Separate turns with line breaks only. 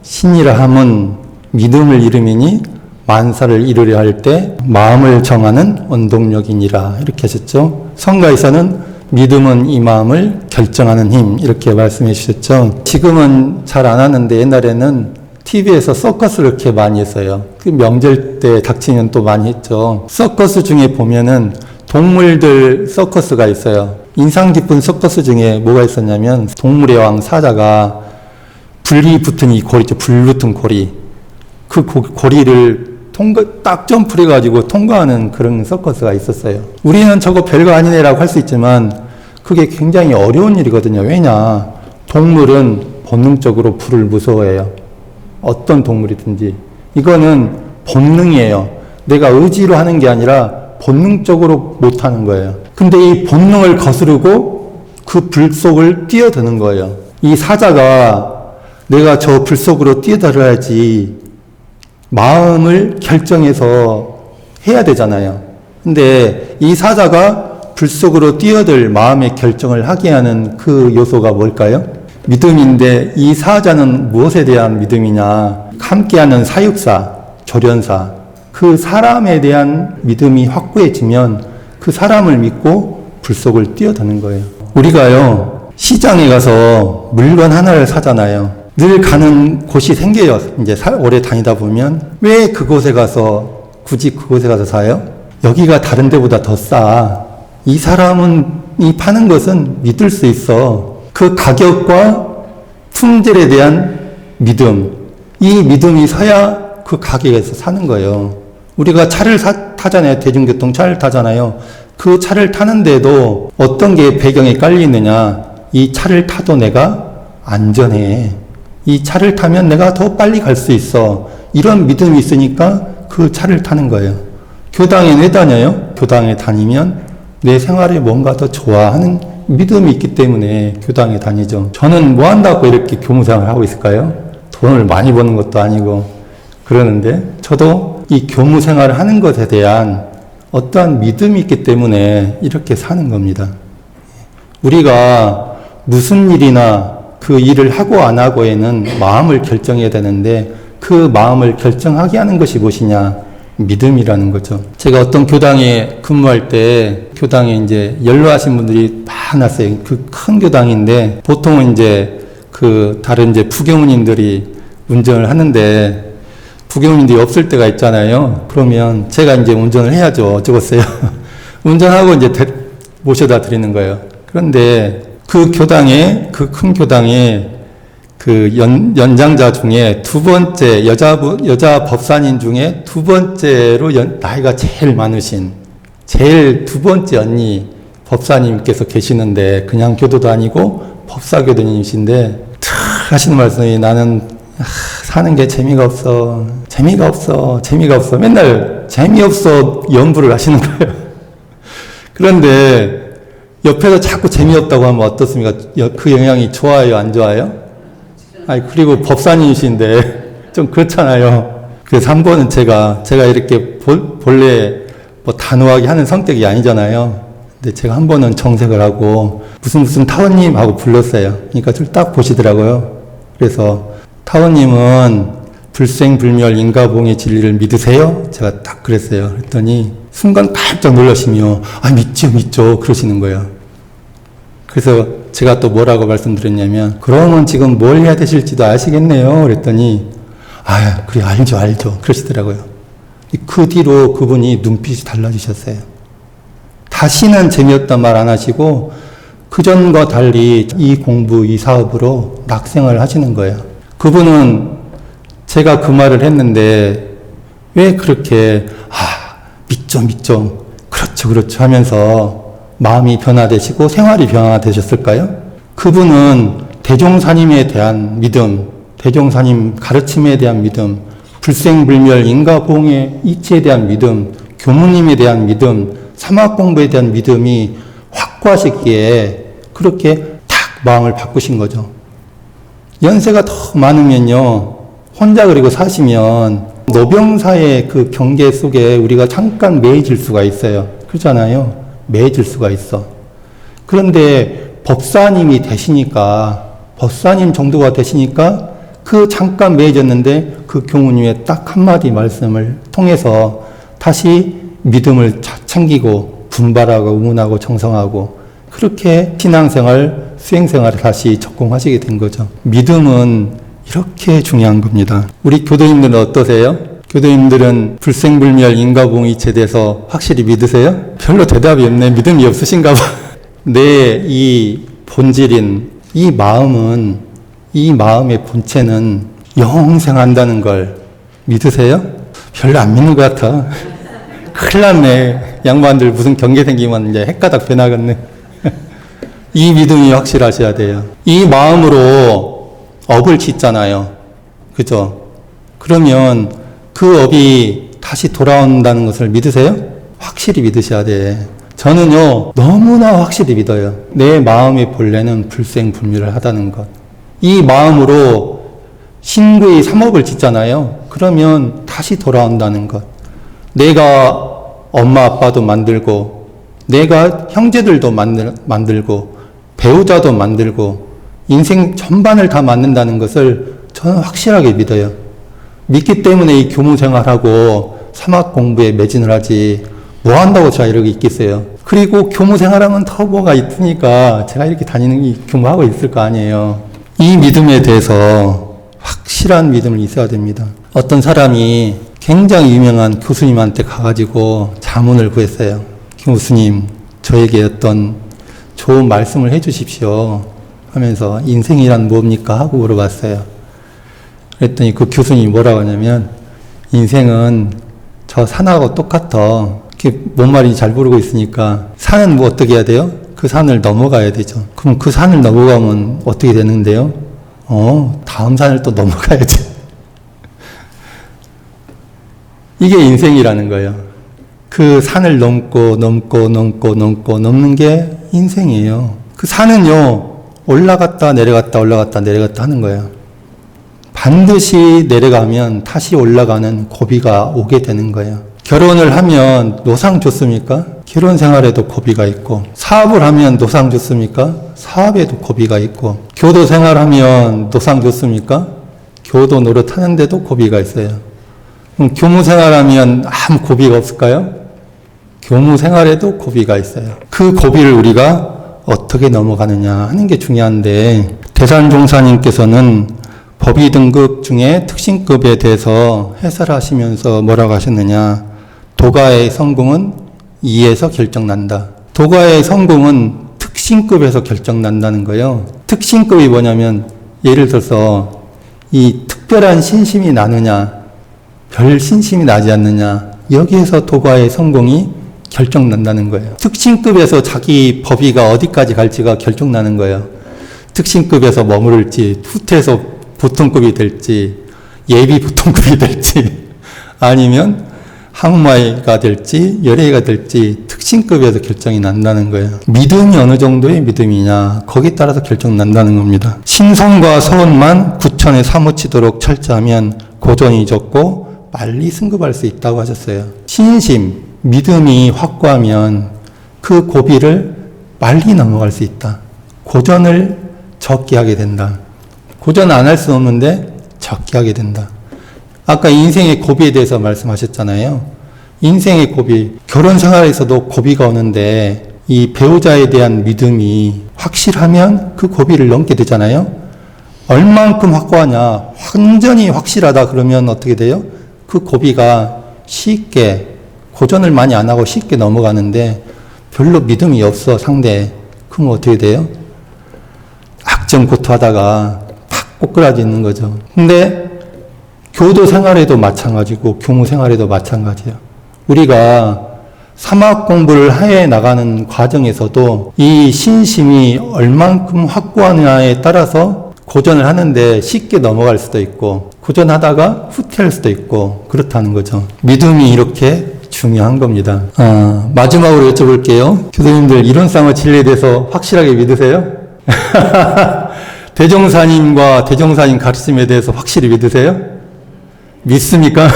신이라 함은 믿음을 이름이니 만사를 이루려 할 때 마음을 정하는 원동력이니라 이렇게 하셨죠. 성가에서는 믿음은 이 마음을 결정하는 힘 이렇게 말씀해 주셨죠. 지금은 잘 안 하는데 옛날에는 TV에서 서커스를 이렇게 많이 했어요. 그 명절 때 닥치면 또 많이 했죠. 서커스 중에 보면은 동물들 서커스가 있어요. 인상 깊은 서커스 중에 뭐가 있었냐면 동물의 왕 사자가 불이 붙은 이 고리 있죠. 불 붙은 고리. 그 고리를 딱 점프를 해가지고 통과하는 그런 서커스가 있었어요. 우리는 저거 별거 아니네라고 할 수 있지만 그게 굉장히 어려운 일이거든요. 왜냐? 동물은 본능적으로 불을 무서워해요. 어떤 동물이든지. 이거는 본능이에요. 내가 의지로 하는 게 아니라 본능적으로 못하는 거예요. 근데 이 본능을 거스르고 그 불 속을 뛰어드는 거예요. 이 사자가 내가 저 불 속으로 뛰어들어야지 마음을 결정해서 해야 되잖아요. 근데 이 사자가 불 속으로 뛰어들 마음의 결정을 하게 하는 그 요소가 뭘까요? 믿음인데 이 사자는 무엇에 대한 믿음이냐? 함께하는 사육사, 조련사, 그 사람에 대한 믿음이 확고해지면 그 사람을 믿고 불 속을 뛰어드는 거예요. 우리가요, 시장에 가서 물건 하나를 사잖아요. 늘 가는 곳이 생겨요. 이제 오래 다니다 보면. 왜 그곳에 가서, 굳이 그곳에 가서 사요? 여기가 다른 데보다 더 싸. 이 사람은, 이 파는 것은 믿을 수 있어. 그 가격과 품질에 대한 믿음. 이 믿음이 서야 그 가게에서 사는 거예요. 우리가 차를 타잖아요. 대중교통 차를 타잖아요. 그 차를 타는데도 어떤 게 배경에 깔려 있느냐. 이 차를 타도 내가 안전해. 이 차를 타면 내가 더 빨리 갈 수 있어. 이런 믿음이 있으니까 그 차를 타는 거예요. 교당에 왜 다녀요? 교당에 다니면 내 생활에 뭔가 더 좋아하는 믿음이 있기 때문에 교당에 다니죠. 저는 뭐 한다고 이렇게 교무생활을 하고 있을까요? 돈을 많이 버는 것도 아니고 그러는데 저도 이 교무생활을 하는 것에 대한 어떠한 믿음이 있기 때문에 이렇게 사는 겁니다. 우리가 무슨 일이나 그 일을 하고 안 하고에는 마음을 결정해야 되는데 그 마음을 결정하게 하는 것이 무엇이냐? 믿음이라는 거죠. 제가 어떤 교당에 근무할 때 교당에 이제 연로하신 분들이 많았어요. 그 큰 교당인데 보통은 이제 그 다른 이제 부교무님들이 운전을 하는데 부교무님들이 없을 때가 있잖아요. 그러면 제가 이제 운전을 해야죠. 어쩌겠어요. 운전하고 이제 모셔다 드리는 거예요. 그런데 그 교당에, 그 큰 교당에 그 연장자 중에 두 번째, 여자 법사님 중에 두 번째로 나이가 제일 많으신, 제일 두 번째 언니 법사님께서 계시는데, 그냥 교도도 아니고 법사교도님이신데, 하시는 말씀이 나는 사는 게 재미가 없어. 맨날 재미없어 연부를 하시는 거예요. 그런데 옆에서 자꾸 재미없다고 하면 어떻습니까? 그 영향이 좋아요, 안 좋아요? 아니, 그리고 법사님이신데 좀 그렇잖아요. 그래서 한 번은 제가 이렇게 본래 뭐 단호하게 하는 성격이 아니잖아요. 근데 제가 한 번은 정색을 하고 무슨 타원님 하고 불렀어요. 그러니까 저를 딱 보시더라고요. 그래서 타원님은 불생불멸 인가봉의 진리를 믿으세요? 제가 딱 그랬어요. 그랬더니 순간 깜짝 놀라시며 믿죠 그러시는 거예요. 그래서 제가 또 뭐라고 말씀드렸냐면 그러면 지금 뭘 해야 되실지도 아시겠네요. 그랬더니 그래 알죠 그러시더라고요. 그 뒤로 그분이 눈빛이 달라지셨어요. 다시는 재미없단 말 안 하시고 그전과 달리 이 공부 이 사업으로 낙생을 하시는 거예요. 그분은 제가 그 말을 했는데 왜 그렇게 믿죠 그렇죠 하면서 마음이 변화되시고 생활이 변화되셨을까요? 그분은 대종사님에 대한 믿음, 대종사님 가르침에 대한 믿음, 불생불멸 인가보응의 이치에 대한 믿음, 교무님에 대한 믿음, 사막공부에 대한 믿음이 확고하셨기에 그렇게 탁 마음을 바꾸신 거죠. 연세가 더 많으면요, 혼자 그리고 사시면 노병사의 그 경계 속에 우리가 잠깐 매여질 수가 있어요. 그렇잖아요. 매여질 수가 있어. 그런데 법사님이 되시니까, 법사님 정도가 되시니까 그 잠깐 매해졌는데 그 교무님의 딱 한마디 말씀을 통해서 다시 믿음을 챙기고 분발하고 의문하고 정성하고 그렇게 신앙생활, 수행생활에 다시 적공하시게 된 거죠. 믿음은 이렇게 중요한 겁니다. 우리 교도님들은 어떠세요? 교도님들은 불생불멸 인과보응이체에 대해서 확실히 믿으세요? 별로 대답이 없네. 믿음이 없으신가 봐. 내 이 본질인 이 마음은, 이 마음의 본체는 영생한다는 걸 믿으세요? 별로 안 믿는 것 같아. 큰일 났네. 양반들 무슨 경계 생기면 이제 헷가닥 변하겠네. 이 믿음이 확실하셔야 돼요. 이 마음으로 업을 짓잖아요. 그죠? 그러면 그 업이 다시 돌아온다는 것을 믿으세요? 확실히 믿으셔야 돼. 저는요, 너무나 확실히 믿어요. 내 마음의 본래는 불생불멸하다는 것. 이 마음으로 신구의 삼업을 짓잖아요. 그러면 다시 돌아온다는 것. 내가 엄마 아빠도 만들고, 내가 형제들도 만들고, 배우자도 만들고, 인생 전반을 다 만든다는 것을 저는 확실하게 믿어요. 믿기 때문에 이 교무 생활하고 사막 공부에 매진을 하지, 뭐 한다고 제가 이렇게 있겠어요. 그리고 교무 생활하면 더 뭐가 있으니까 제가 이렇게 다니는 게 교무하고 있을 거 아니에요. 이 믿음에 대해서 확실한 믿음을 있어야 됩니다. 어떤 사람이 굉장히 유명한 교수님한테 가가지고 자문을 구했어요. 교수님, 저에게 어떤 좋은 말씀을 해주십시오 하면서 인생이란 뭡니까? 하고 물어봤어요. 그랬더니 그 교수님이 뭐라고 하냐면 인생은 저 산하고 똑같아. 뭔 말인지 잘 모르고 있으니까 산은 뭐 어떻게 해야 돼요? 그 산을 넘어가야 되죠. 그럼 그 산을 넘어가면 어떻게 되는데요? 다음 산을 또 넘어가야지. 이게 인생이라는 거예요. 그 산을 넘는 게 인생이에요. 그 산은요, 올라갔다 내려갔다 하는 거예요. 반드시 내려가면 다시 올라가는 고비가 오게 되는 거예요. 결혼을 하면 노상 좋습니까? 결혼 생활에도 고비가 있고, 사업을 하면 노상 좋습니까? 사업에도 고비가 있고, 교도 생활하면 노상 좋습니까? 교도 노릇하는데도 고비가 있어요. 그럼 교무 생활하면 아무 고비가 없을까요? 교무 생활에도 고비가 있어요. 그 고비를 우리가 어떻게 넘어가느냐 하는 게 중요한데, 대산종사님께서는 법의 등급 중에 특신급에 대해서 해설하시면서 뭐라고 하셨느냐. 도가의 성공은 이에서 결정난다. 도가의 성공은 특신급에서 결정난다는 거예요. 특신급이 뭐냐면 예를 들어서 이 특별한 신심이 나느냐, 별 신심이 나지 않느냐, 여기에서 도가의 성공이 결정난다는 거예요. 특신급에서 자기 법위가 어디까지 갈지가 결정나는 거예요. 특신급에서 머무를지, 후퇴해서 보통급이 될지, 예비 보통급이 될지, 아니면 항마이가 될지, 열애가 될지, 특신급에서 결정이 난다는 거예요. 믿음이 어느 정도의 믿음이냐, 거기에 따라서 결정 난다는 겁니다. 신성과 서원만 구천에 사무치도록 철저하면 고전이 적고 빨리 승급할 수 있다고 하셨어요. 신심, 믿음이 확고하면 그 고비를 빨리 넘어갈 수 있다. 고전을 적게 하게 된다. 고전 안 할 수 없는데 적게 하게 된다. 아까 인생의 고비에 대해서 말씀하셨잖아요. 인생의 고비, 결혼 생활에서도 고비가 오는데 이 배우자에 대한 믿음이 확실하면 그 고비를 넘게 되잖아요. 얼만큼 확고하냐, 완전히 확실하다 그러면 어떻게 돼요? 그 고비가 쉽게, 고전을 많이 안 하고 쉽게 넘어가는데 별로 믿음이 없어 상대. 그럼 어떻게 돼요? 악정고투하다가 팍 꼬꾸라지는 거죠. 근데 교도 생활에도 마찬가지고 교무 생활에도 마찬가지예요. 우리가 사막 공부를 해 나가는 과정에서도 이 신심이 얼만큼 확고하냐에 따라서 고전을 하는데 쉽게 넘어갈 수도 있고 고전하다가 후퇴할 수도 있고 그렇다는 거죠. 믿음이 이렇게 중요한 겁니다. 마지막으로 여쭤볼게요. 교수님들 이론상의 진리에 대해서 확실하게 믿으세요? 대종사님과 대종사님 가르침에 대해서 확실히 믿으세요? 믿습니까?